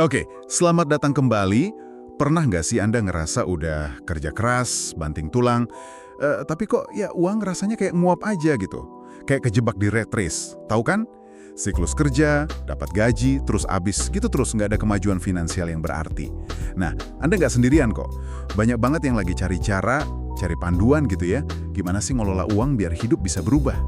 Oke, selamat datang kembali. Pernah nggak sih Anda ngerasa udah kerja keras, banting tulang, tapi kok ya uang rasanya kayak nguap aja gitu? Kayak kejebak di rat race, tahu kan? Siklus kerja, dapat gaji, terus abis gitu terus nggak ada kemajuan finansial yang berarti. Nah, Anda nggak sendirian kok. Banyak banget yang lagi cari cara, cari panduan gitu ya, gimana sih ngelola uang biar hidup bisa berubah.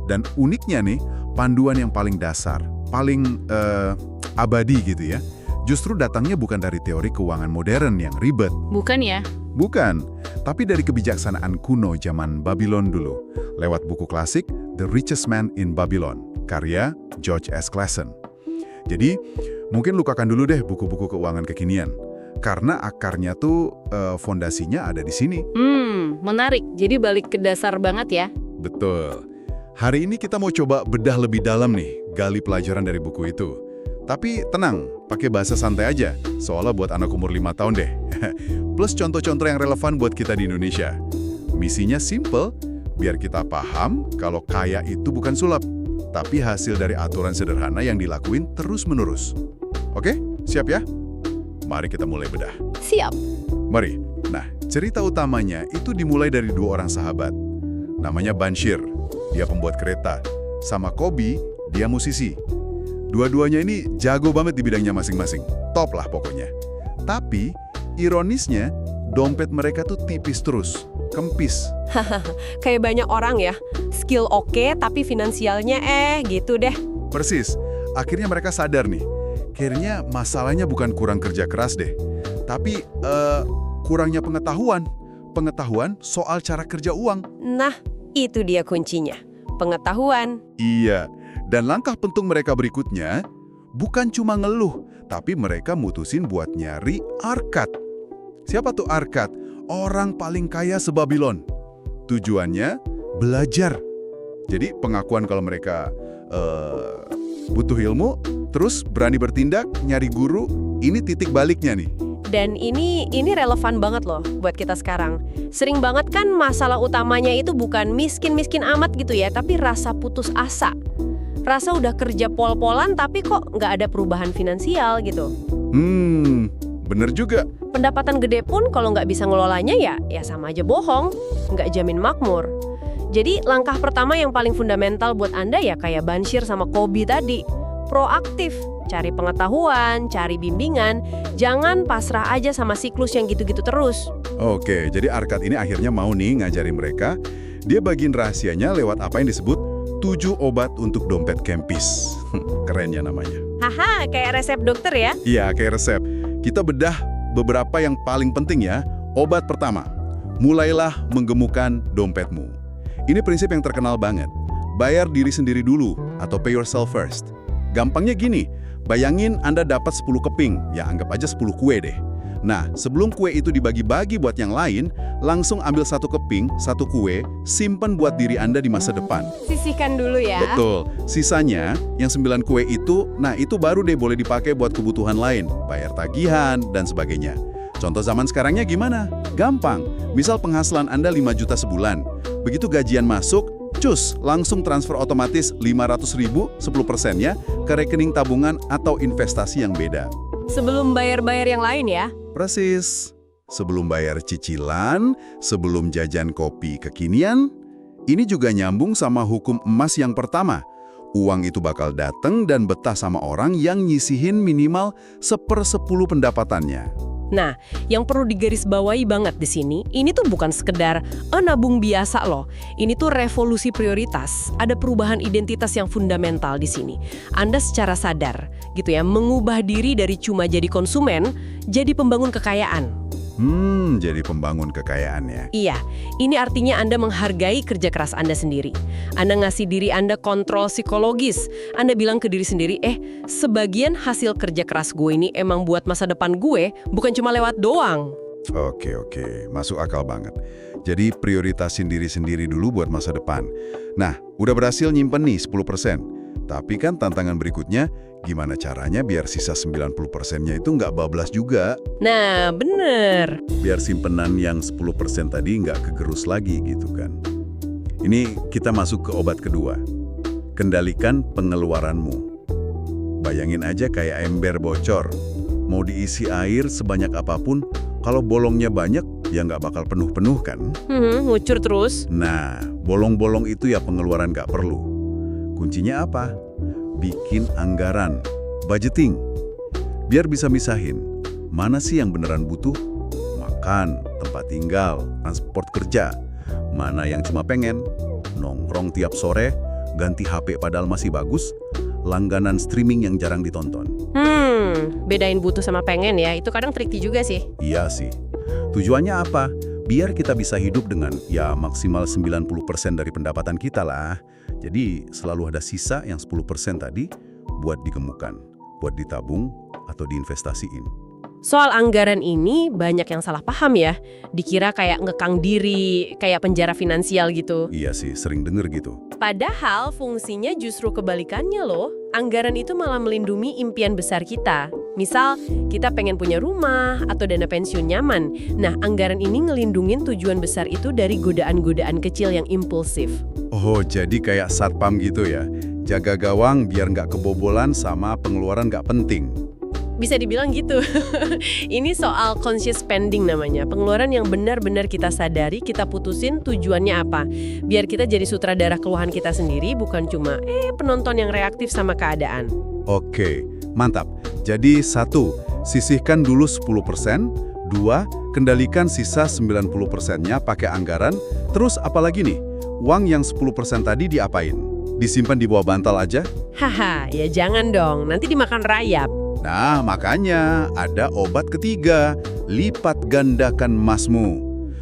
Dan uniknya nih, panduan yang paling dasar, paling abadi gitu ya, justru datangnya bukan dari teori keuangan modern yang ribet. Bukan ya? Bukan, tapi dari kebijaksanaan kuno zaman Babylon dulu, lewat buku klasik The Richest Man in Babylon, karya George S. Clason. Jadi, mungkin lukakan dulu deh buku-buku keuangan kekinian, karena akarnya tuh fondasinya ada di sini. Menarik. Jadi balik ke dasar banget ya? Betul. Hari ini kita mau coba bedah lebih dalam nih, gali pelajaran dari buku itu. Tapi tenang, pakai bahasa santai aja, seolah buat anak umur 5 tahun deh. Plus contoh-contoh yang relevan buat kita di Indonesia. Misinya simple, biar kita paham kalau kaya itu bukan sulap, tapi hasil dari aturan sederhana yang dilakuin terus-menerus. Oke, siap ya? Mari kita mulai bedah. Siap. Mari. Nah, cerita utamanya itu dimulai dari dua orang sahabat. Namanya Banshir, dia pembuat kereta. Sama Kobi, dia musisi. Dua-duanya ini jago banget di bidangnya masing-masing. Top lah pokoknya. Tapi, ironisnya, dompet mereka tuh tipis terus. Kempis. Kayak banyak orang ya, skill oke tapi finansialnya gitu deh. Persis. Akhirnya mereka sadar nih. Kayaknya masalahnya bukan kurang kerja keras deh. Tapi, kurangnya pengetahuan. Pengetahuan soal cara kerja uang. Nah, itu dia kuncinya. Pengetahuan. Iya. Dan langkah penting mereka berikutnya bukan cuma ngeluh, tapi mereka mutusin buat nyari Arkat. Siapa tuh Arkat? Orang paling kaya se-Babylon. Tujuannya belajar. Jadi pengakuan kalau mereka butuh ilmu, terus berani bertindak, nyari guru, ini titik baliknya nih. Dan ini relevan banget loh buat kita sekarang. Sering banget kan masalah utamanya itu bukan miskin-miskin amat gitu ya, tapi rasa putus asa. Rasa udah kerja pol-polan tapi kok nggak ada perubahan finansial gitu. Bener juga. Pendapatan gede pun kalau nggak bisa ngelolanya ya sama aja bohong, nggak jamin makmur. Jadi langkah pertama yang paling fundamental buat Anda ya kayak Banshir sama Kobi tadi. Proaktif, cari pengetahuan, cari bimbingan, jangan pasrah aja sama siklus yang gitu-gitu terus. Oke, jadi Arkat ini akhirnya mau nih ngajarin mereka. Dia bagiin rahasianya lewat apa yang disebut 7 obat untuk dompet kempis. Keren ya namanya. Haha, kayak resep dokter ya? Iya, kayak resep. Kita bedah beberapa yang paling penting ya. Obat pertama, mulailah menggemukkan dompetmu. Ini prinsip yang terkenal banget. Bayar diri sendiri dulu atau pay yourself first. Gampangnya gini, bayangin Anda dapat 10 keping, ya anggap aja 10 kue deh. Nah, sebelum kue itu dibagi-bagi buat yang lain, langsung ambil 1 keping, 1 kue, simpen buat diri Anda di masa depan. Sisihkan dulu ya. Betul. Sisanya, yang 9 kue itu, nah itu baru deh boleh dipakai buat kebutuhan lain, bayar tagihan, dan sebagainya. Contoh zaman sekarangnya gimana? Gampang. Misal penghasilan Anda 5 juta sebulan. Begitu gajian masuk, cus, langsung transfer otomatis 500.000, 10%-nya, ke rekening tabungan atau investasi yang beda. Sebelum bayar-bayar yang lain ya. Persis. Sebelum bayar cicilan, sebelum jajan kopi kekinian, ini juga nyambung sama hukum emas yang pertama. Uang itu bakal datang dan betah sama orang yang nyisihin minimal 1/10 pendapatannya. Nah, yang perlu digarisbawahi banget di sini, ini tuh bukan sekedar nabung biasa loh. Ini tuh revolusi prioritas. Ada perubahan identitas yang fundamental di sini. Anda secara sadar, gitu ya, mengubah diri dari cuma jadi konsumen, jadi pembangun kekayaan. Jadi pembangun kekayaan ya. Iya, ini artinya Anda menghargai kerja keras Anda sendiri. Anda ngasih diri Anda kontrol psikologis. Anda bilang ke diri sendiri, sebagian hasil kerja keras gue ini emang buat masa depan gue, bukan cuma lewat doang. Oke, masuk akal banget. Jadi prioritasin diri sendiri dulu buat masa depan. Nah, udah berhasil nyimpen nih 10%. Tapi kan tantangan berikutnya, gimana caranya biar sisa 90%-nya itu nggak bablas juga? Nah, bener. Biar simpenan yang 10% tadi nggak kegerus lagi gitu kan. Ini kita masuk ke obat kedua. Kendalikan pengeluaranmu. Bayangin aja kayak ember bocor. Mau diisi air sebanyak apapun, kalau bolongnya banyak, ya nggak bakal penuh-penuh kan? Ngucur terus. Nah, bolong-bolong itu ya pengeluaran nggak perlu. Kuncinya apa? Bikin anggaran, budgeting. Biar bisa misahin, mana sih yang beneran butuh? Makan, tempat tinggal, transport kerja. Mana yang cuma pengen? Nongkrong tiap sore, ganti HP padahal masih bagus, langganan streaming yang jarang ditonton. Bedain butuh sama pengen ya, itu kadang tricky juga sih. Iya sih. Tujuannya apa? Biar kita bisa hidup dengan ya maksimal 90% dari pendapatan kita lah. Jadi selalu ada sisa yang 10% tadi buat digemukan, buat ditabung atau diinvestasiin. Soal anggaran ini banyak yang salah paham ya. Dikira kayak ngekang diri, kayak penjara finansial gitu. Iya sih, sering denger gitu. Padahal fungsinya justru kebalikannya loh. Anggaran itu malah melindungi impian besar kita. Misal, kita pengen punya rumah atau dana pensiun nyaman. Nah, anggaran ini ngelindungin tujuan besar itu dari godaan-godaan kecil yang impulsif. Oh, jadi kayak satpam gitu ya. Jaga gawang biar nggak kebobolan sama pengeluaran nggak penting. Bisa dibilang gitu. Ini soal conscious spending namanya. Pengeluaran yang benar-benar kita sadari, kita putusin tujuannya apa. Biar kita jadi sutradara keluhan kita sendiri, bukan cuma penonton yang reaktif sama keadaan. Oke, mantap. Jadi 1, sisihkan dulu 10%. 2, kendalikan sisa 90%-nya pakai anggaran. Terus apalagi nih? Uang yang 10% tadi diapain? Disimpan di bawah bantal aja? Haha, ya jangan dong. Nanti dimakan rayap. Nah, makanya ada obat ketiga, lipat gandakan emasmu.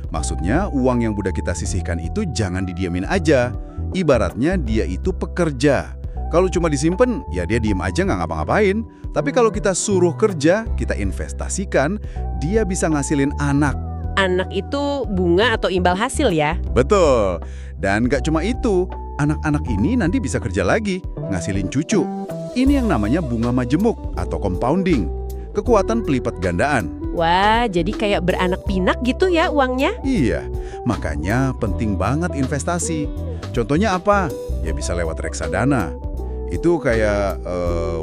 Maksudnya, uang yang udah kita sisihkan itu jangan didiamin aja. Ibaratnya dia itu pekerja. Kalau cuma disimpan, ya dia diem aja nggak ngapa-ngapain. Tapi kalau kita suruh kerja, kita investasikan, dia bisa ngasilin anak. Anak itu bunga atau imbal hasil ya? Betul. Dan nggak cuma itu, anak-anak ini nanti bisa kerja lagi, ngasilin cucu. Ini yang namanya bunga majemuk atau compounding. Kekuatan pelipat gandaan. Wah, jadi kayak beranak pinak gitu ya uangnya? Iya, makanya penting banget investasi. Contohnya apa? Ya bisa lewat reksadana. Itu kayak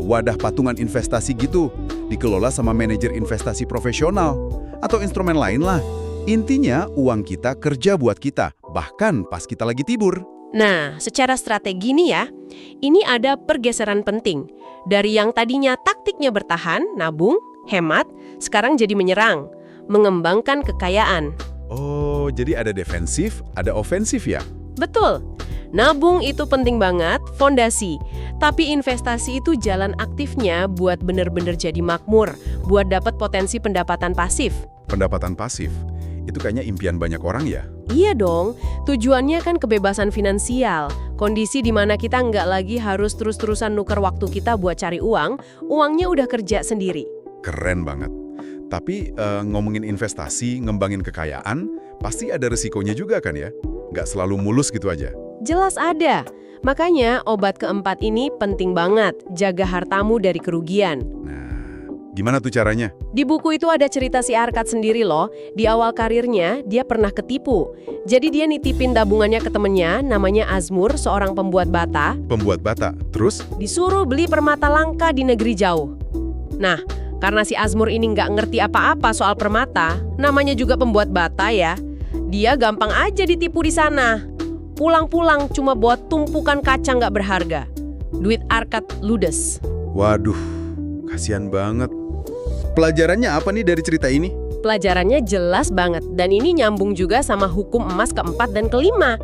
wadah patungan investasi gitu, dikelola sama manajer investasi profesional. Atau instrumen lain lah. Intinya uang kita kerja buat kita, bahkan pas kita lagi tidur. Nah, secara strategi nih ya, ini ada pergeseran penting. Dari yang tadinya taktiknya bertahan, nabung, hemat, sekarang jadi menyerang, mengembangkan kekayaan. Oh, jadi ada defensif, ada ofensif ya? Betul. Nabung itu penting banget, fondasi. Tapi investasi itu jalan aktifnya buat bener-bener jadi makmur, buat dapat potensi pendapatan pasif. Pendapatan pasif, itu kayaknya impian banyak orang ya? Iya dong, tujuannya kan kebebasan finansial. Kondisi di mana kita nggak lagi harus terus-terusan nuker waktu kita buat cari uang, uangnya udah kerja sendiri. Keren banget. Tapi ngomongin investasi, ngembangin kekayaan, pasti ada resikonya juga kan ya? Nggak selalu mulus gitu aja. Jelas ada. Makanya obat keempat ini penting banget, jaga hartamu dari kerugian. Gimana tuh caranya? Di buku itu ada cerita si Arkat sendiri loh. Di awal karirnya, dia pernah ketipu. Jadi dia nitipin tabungannya ke temennya, namanya Azmur, seorang pembuat bata. Pembuat bata. Terus? Disuruh beli permata langka di negeri jauh. Nah, karena si Azmur ini nggak ngerti apa-apa soal permata, namanya juga pembuat bata ya, dia gampang aja ditipu di sana. Pulang-pulang cuma buat tumpukan kaca nggak berharga. Duit Arkat ludes. Waduh, kasihan banget. Pelajarannya apa nih dari cerita ini? Pelajarannya jelas banget, dan ini nyambung juga sama hukum emas keempat dan kelima.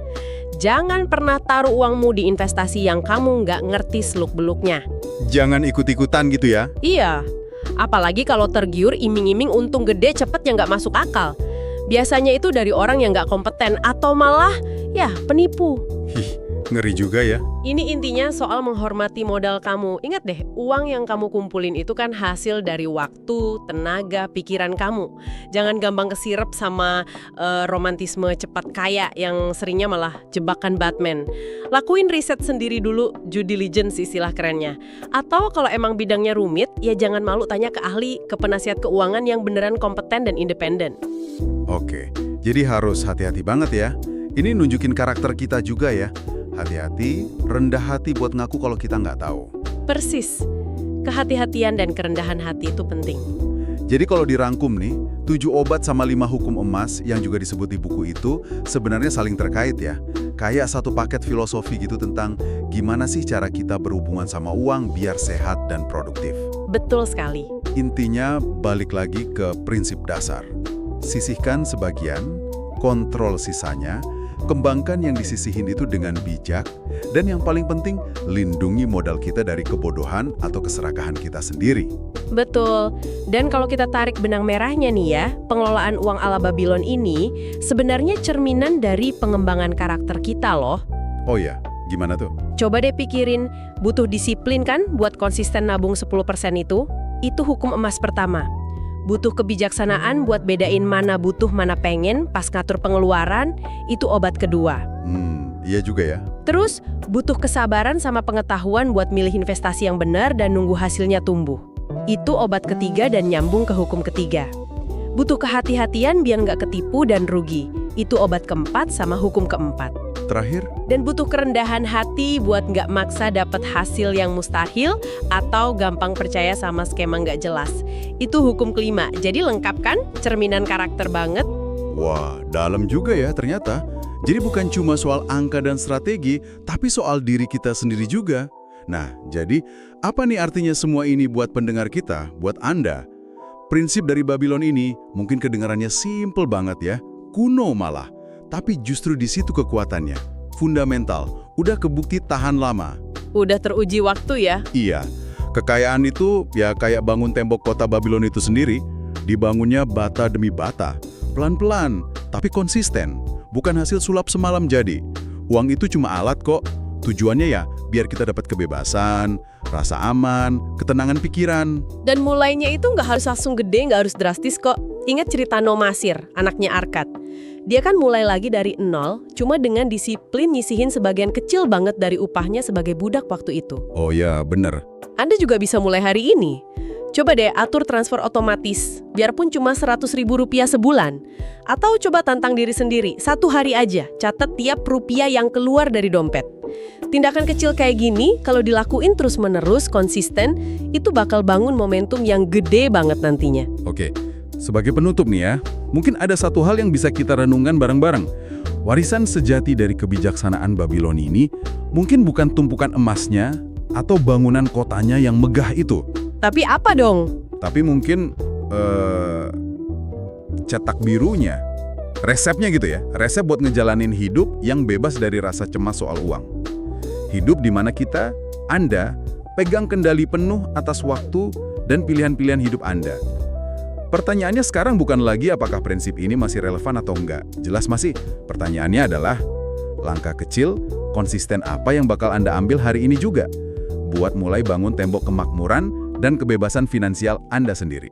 Jangan pernah taruh uangmu di investasi yang kamu nggak ngerti seluk-beluknya. Jangan ikut-ikutan gitu ya? Iya, apalagi kalau tergiur iming-iming untung gede cepet yang nggak masuk akal. Biasanya itu dari orang yang nggak kompeten atau malah, ya, penipu. Ngeri juga ya. Ini intinya soal menghormati modal kamu. Ingat deh, uang yang kamu kumpulin itu kan hasil dari waktu, tenaga, pikiran kamu. Jangan gampang kesirep sama romantisme cepat kaya yang seringnya malah jebakan Batman. Lakuin riset sendiri dulu, due diligence istilah kerennya. Atau kalau emang bidangnya rumit, ya jangan malu tanya ke ahli, ke penasihat keuangan yang beneran kompeten dan independen. Oke, jadi harus hati-hati banget ya. Ini nunjukin karakter kita juga ya. Hati-hati, rendah hati buat ngaku kalau kita nggak tahu. Persis. Kehati-hatian dan kerendahan hati itu penting. Jadi kalau dirangkum nih, 7 obat sama 5 hukum emas yang juga disebut di buku itu sebenarnya saling terkait ya. Kayak satu paket filosofi gitu tentang gimana sih cara kita berhubungan sama uang biar sehat dan produktif. Betul sekali. Intinya balik lagi ke prinsip dasar. Sisihkan sebagian, kontrol sisanya, kembangkan yang disisihin itu dengan bijak, dan yang paling penting, lindungi modal kita dari kebodohan atau keserakahan kita sendiri. Betul. Dan kalau kita tarik benang merahnya nih ya, pengelolaan uang ala Babylon ini sebenarnya cerminan dari pengembangan karakter kita loh. Oh ya, gimana tuh? Coba deh pikirin, butuh disiplin kan buat konsisten nabung 10% itu? Itu hukum emas pertama. Butuh kebijaksanaan buat bedain mana butuh mana pengen pas ngatur pengeluaran, itu obat kedua. Iya juga ya. Terus, butuh kesabaran sama pengetahuan buat milih investasi yang benar dan nunggu hasilnya tumbuh. Itu obat ketiga dan nyambung ke hukum ketiga. Butuh kehati-hatian biar nggak ketipu dan rugi. Itu obat keempat sama hukum keempat. Terakhir, Dan butuh kerendahan hati buat nggak maksa dapat hasil yang mustahil atau gampang percaya sama skema nggak jelas. Itu hukum kelima. Jadi lengkap kan? Cerminan karakter banget. wah, dalam juga ya ternyata. Jadi bukan cuma soal angka dan strategi, tapi soal diri kita sendiri juga. Nah, jadi apa nih artinya semua ini buat pendengar kita, buat Anda? Prinsip dari Babylon ini mungkin kedengarannya simple banget ya, kuno malah. Tapi justru di situ kekuatannya, fundamental, udah kebukti tahan lama. Udah teruji waktu ya. Iya, kekayaan itu ya kayak bangun tembok kota Babylon itu sendiri, dibangunnya bata demi bata, pelan-pelan, tapi konsisten, bukan hasil sulap semalam jadi. Uang itu cuma alat kok, tujuannya ya biar kita dapat kebebasan, rasa aman, ketenangan pikiran. Dan mulainya itu nggak harus langsung gede, nggak harus drastis kok. Ingat cerita Nomasir, anaknya Arkad. Dia kan mulai lagi dari nol, cuma dengan disiplin nyisihin sebagian kecil banget dari upahnya sebagai budak waktu itu. Oh ya, bener. Anda juga bisa mulai hari ini. Coba deh atur transfer otomatis, biarpun cuma Rp100.000 sebulan. Atau coba tantang diri sendiri, 1 hari aja, catat tiap rupiah yang keluar dari dompet. Tindakan kecil kayak gini, kalau dilakuin terus-menerus, konsisten, itu bakal bangun momentum yang gede banget nantinya. Oke, sebagai penutup nih ya, mungkin ada satu hal yang bisa kita renungkan bareng-bareng. Warisan sejati dari kebijaksanaan Babylon ini mungkin bukan tumpukan emasnya atau bangunan kotanya yang megah itu. Tapi apa dong? Tapi mungkin cetak birunya, resepnya gitu ya. Resep buat ngejalanin hidup yang bebas dari rasa cemas soal uang. Hidup di mana kita, Anda, pegang kendali penuh atas waktu dan pilihan-pilihan hidup Anda. Pertanyaannya sekarang bukan lagi apakah prinsip ini masih relevan atau enggak. Jelas masih. Pertanyaannya adalah, langkah kecil, konsisten apa yang bakal Anda ambil hari ini juga? Buat mulai bangun tembok kemakmuran dan kebebasan finansial Anda sendiri.